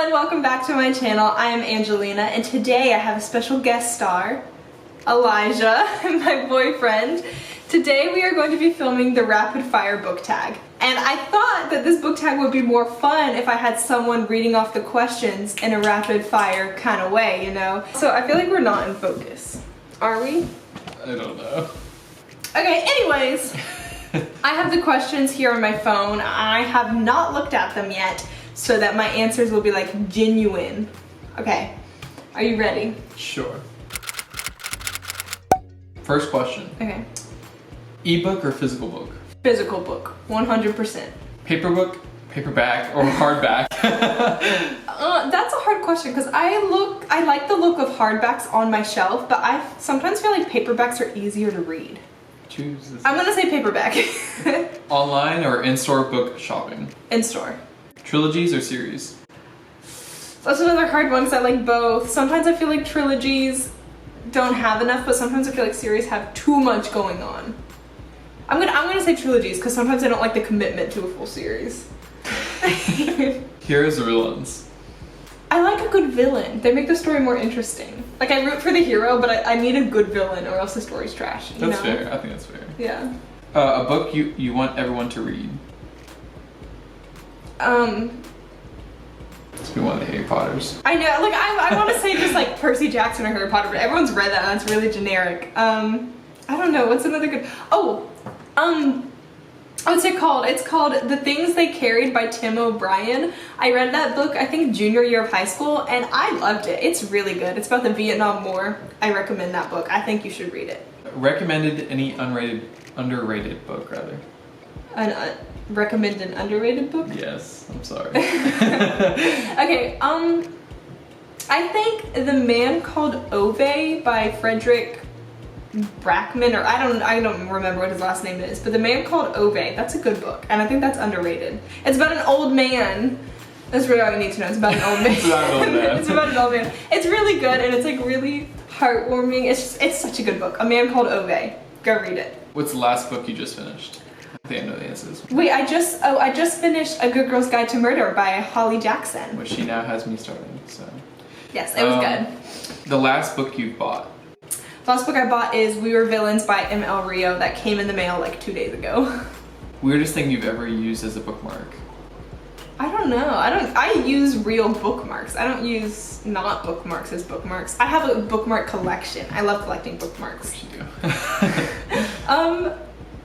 and welcome back to my channel. I am Angelina, and today I have a special guest star, Elijah, my boyfriend. Today we are going to be filming the rapid fire book tag. And I thought that this book tag would be more fun if I had someone reading off the questions in a rapid fire kind of way, you know? So I feel like we're not in focus. Are we? I don't know. Okay, anyways, I have the questions here on my phone. I have not looked at them yet, so that my answers will be like genuine. Okay, are you ready? Sure. First question. Okay. Ebook or physical book? Physical book, 100%. Paper book, paperback, or hardback? That's a hard question because I like the look of hardbacks on my shelf, but I sometimes feel like paperbacks are easier to read. Choose this. I'm gonna say paperback. Online or in-store book shopping? In-store. Trilogies or series? That's another hard one because I like both. Sometimes I feel like trilogies don't have enough, but sometimes I feel like series have too much going on. I'm gonna say trilogies because sometimes I don't like the commitment to a full series. Heroes or villains? I like a good villain. They make the story more interesting. Like I root for the hero, but I need a good villain or else the story's trash. That's fair. I think that's fair. Yeah. A book you want everyone to read? It's been one of the Harry Potters. I know, like I want to say just like Percy Jackson or Harry Potter, but everyone's read that and that's really generic. I don't know, what's another good, what's it called? It's called The Things They Carried by Tim O'Brien. I read that book, I think junior year of high school, and I loved it. It's really good. It's about the Vietnam War. I recommend that book. I think you should read it. Recommended any underrated book, rather? Recommend an underrated book? Yes, I'm sorry. Okay, I think The Man Called Ove by Frederick Brackman, or I don't remember what his last name is, but The Man Called Ove, that's a good book, and I think that's underrated. It's about an old man. That's really all you need to know. It's about an old man. It's about an old man. It's about an old man. It's really good, and it's like really heartwarming. It's such a good book. A Man Called Ove. Go read it. What's the last book you just finished? I think I know the answers. Wait, I just finished A Good Girl's Guide to Murder by Holly Jackson. Which she now has me starting, so. Yes, it was good. The last book you bought? The last book I bought is We Were Villains by M.L. Rio that came in the mail like 2 days ago. Weirdest thing you've ever used as a bookmark? I don't know. I use real bookmarks. I don't use not bookmarks as bookmarks. I have a bookmark collection. I love collecting bookmarks. You do.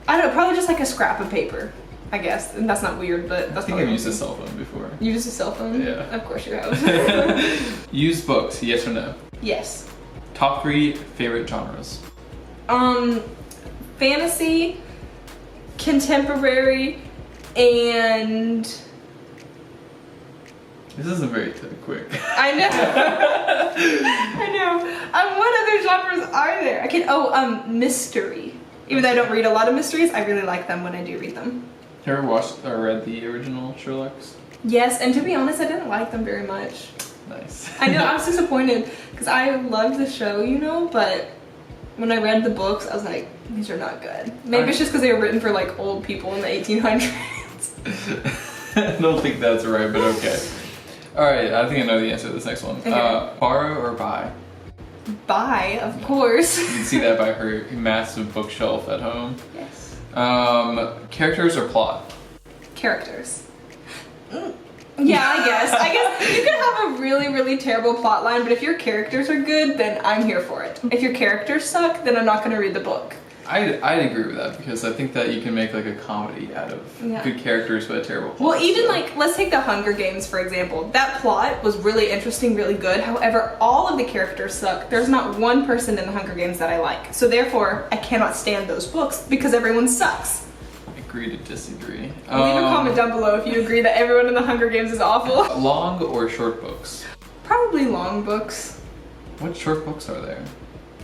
I don't know, probably just like a scrap of paper, I guess. And that's not weird, but that's I think probably I've used a cell phone before. You used a cell phone? Yeah. Of course you have. Used books, yes or no? Yes. Top 3 favorite genres? Fantasy, contemporary, and... This isn't very quick. I know. I know. What other genres are there? Mystery. Even though I don't read a lot of mysteries, I really like them when I do read them. Have you ever watched or read the original Sherlock's? Yes, and to be honest, I didn't like them very much. Nice. I know, I was disappointed because I loved the show, you know, but when I read the books, I was like, these are not good. Maybe it's just because they were written for like old people in the 1800s. I don't think that's right, but okay. Alright, I think I know the answer to this next one. Okay. Borrow or buy? Buy, of course. You can see that by her massive bookshelf at home. Yes. Characters or plot? Characters. Yeah, I guess you could have a really, really terrible plot line, but if your characters are good, then I'm here for it. If your characters suck, then I'm not going to read the book. I'd agree with that because I think that you can make like a comedy out of good characters but a terrible plot. Well, even like, let's take the Hunger Games for example. That plot was really interesting, really good. However, all of the characters suck. There's not one person in the Hunger Games that I like. So therefore, I cannot stand those books because everyone sucks. Agree to disagree. Leave a comment down below if you agree that everyone in the Hunger Games is awful. Long or short books? Probably long books. What short books are there?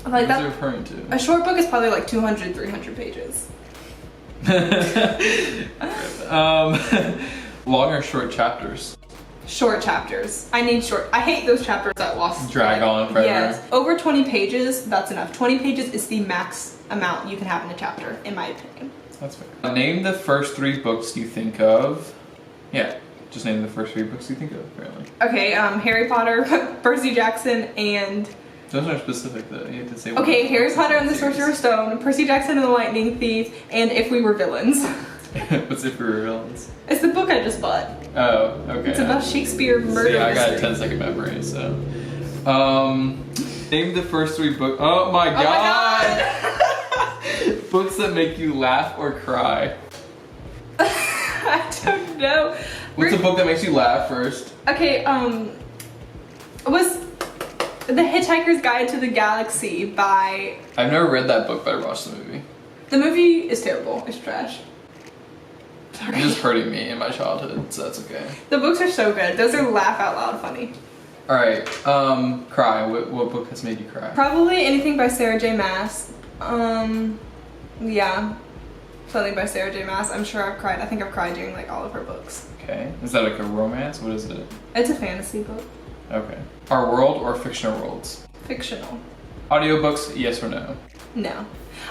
Like what are you referring to? A short book is probably like 200, 300 pages. Long or short chapters? Short chapters. I hate those chapters that drag on forever. Yes. Over 20 pages, that's enough. 20 pages is the max amount you can have in a chapter, in my opinion. That's fair. Name the first 3 books you think of. Yeah. Just name the first 3 books you think of, apparently. Okay, Harry Potter, Percy Jackson, and... Those are specific, though. You have to say what. Okay, Harry Potter and the Sorcerer's Stone, Percy Jackson and the Lightning Thief, and If We Were Villains. What's If We Were Villains? It's the book I just bought. Oh, okay. It's about Shakespeare murder See, I got a mystery. 10-second memory, so. Name the first 3 books. Oh my god! Books that make you laugh or cry. I don't know. What's a book that makes you laugh first? Okay, was The Hitchhiker's Guide to the Galaxy by... I've never read that book, but I watched the movie. The movie is terrible. It's trash. Sorry. It's just hurting me in my childhood, so that's okay. The books are so good. Those are laugh out loud funny. Alright, cry. What book has made you cry? Probably anything by Sarah J. Maas. Yeah. Something by Sarah J. Maas. I'm sure I've cried. I think I've cried during like all of her books. Okay. Is that like a romance? What is it? It's a fantasy book. Okay. Our world or fictional worlds? Fictional. Audiobooks, yes or no? No.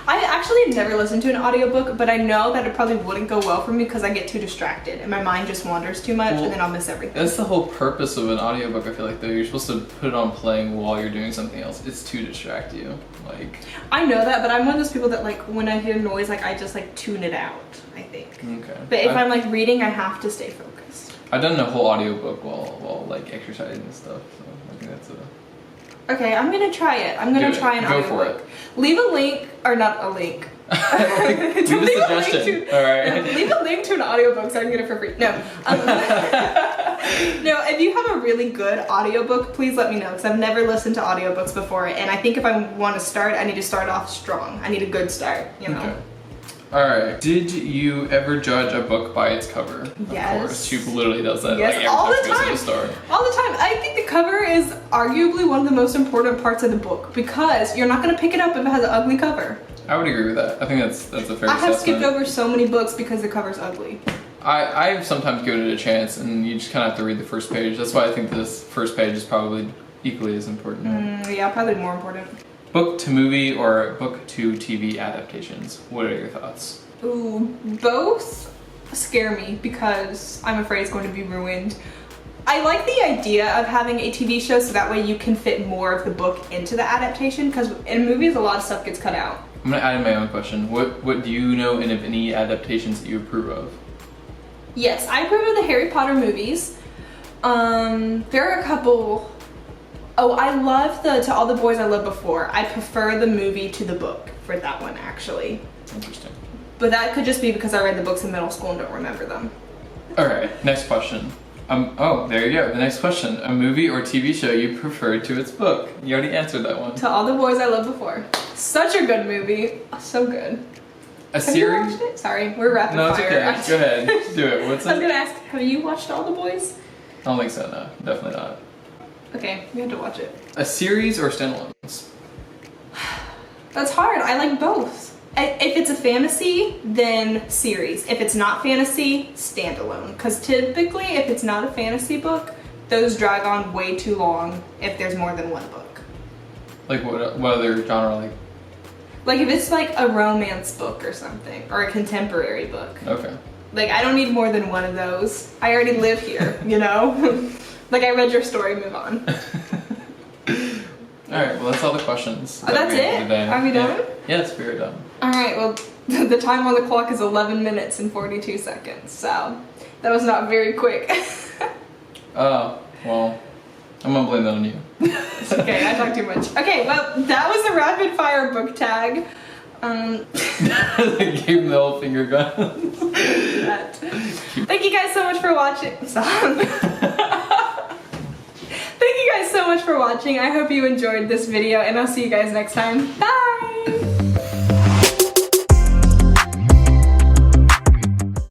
I actually never listened to an audiobook, but I know that it probably wouldn't go well for me because I get too distracted and my mind just wanders too much and then I'll miss everything. That's the whole purpose of an audiobook, I feel like, though. You're supposed to put it on playing while you're doing something else. It's to distract you. Like, I know that, but I'm one of those people that like when I hear noise, like I just like tune it out, I think. okay. But if I'm like reading, I have to stay focused. I've done a whole audiobook while like exercising and stuff, so I think that's a... Okay, I'm gonna try it. I'm gonna try an audiobook. Go for it. Leave a link, or not a link. Leave a suggestion. Alright. Leave a link to an audiobook so I can get it for free. No. No, if you have a really good audiobook, please let me know because I've never listened to audiobooks before and I think if I want to start, I need to start off strong. I need a good start, you know. Okay. Alright. Did you ever judge a book by its cover? Yes. Of course. She literally does that Yes, like, all every the time she time. goes to the store. All the time. I think the cover is arguably one of the most important parts of the book because you're not going to pick it up if it has an ugly cover. I would agree with that. I think that's a fair I have assessment. skipped over so many books because the cover's ugly. I've sometimes given it a chance and you just kind of have to read the first page. That's why I think this first page is probably equally as important. Yeah, probably more important. Book to movie or book to TV adaptations? What are your thoughts? Ooh, both scare me because I'm afraid it's going to be ruined. I like the idea of having a TV show so that way you can fit more of the book into the adaptation because in movies a lot of stuff gets cut out. I'm gonna add in my own question. What do you know and if any adaptations that you approve of? Yes, I approve of the Harry Potter movies. There are a couple. Oh, I love the To All the Boys I Loved Before. I prefer the movie to the book for that one actually. Interesting. But that could just be because I read the books in middle school and don't remember them. Alright, next question. Oh, there you go. The next question. A movie or TV show you prefer to its book? You already answered that one. To All the Boys I Loved Before. Such a good movie. So good. A Have you series? watched it? Sorry, we're rapid No, it's fire. okay. Go ahead. Do it. What's I was it? gonna ask, have you watched All the Boys? I don't think so, no. Definitely not. Okay, we have to watch it. A series or standalones? That's hard. I like both. If it's a fantasy, then series. If it's not fantasy, standalone. Because typically, if it's not a fantasy book, those drag on way too long if there's more than one book. Like what other genre? Like if it's like a romance book or something, or a contemporary book. Okay. Like I don't need more than one of those. I already live here, you know? Like I read your story, move on. Alright, well that's all the questions. Oh, that's it? Are we done? Yes, we are done. Alright, well the time on the clock is 11 minutes and 42 seconds, so that was not very quick. Oh, well, I'm gonna blame that on you. It's okay, I talk too much. Okay, well that was the rapid fire book tag. They gave him the old finger gun. Thank you guys so much for watching. Thank you guys so much for watching. I hope you enjoyed this video and I'll see you guys next time. Bye!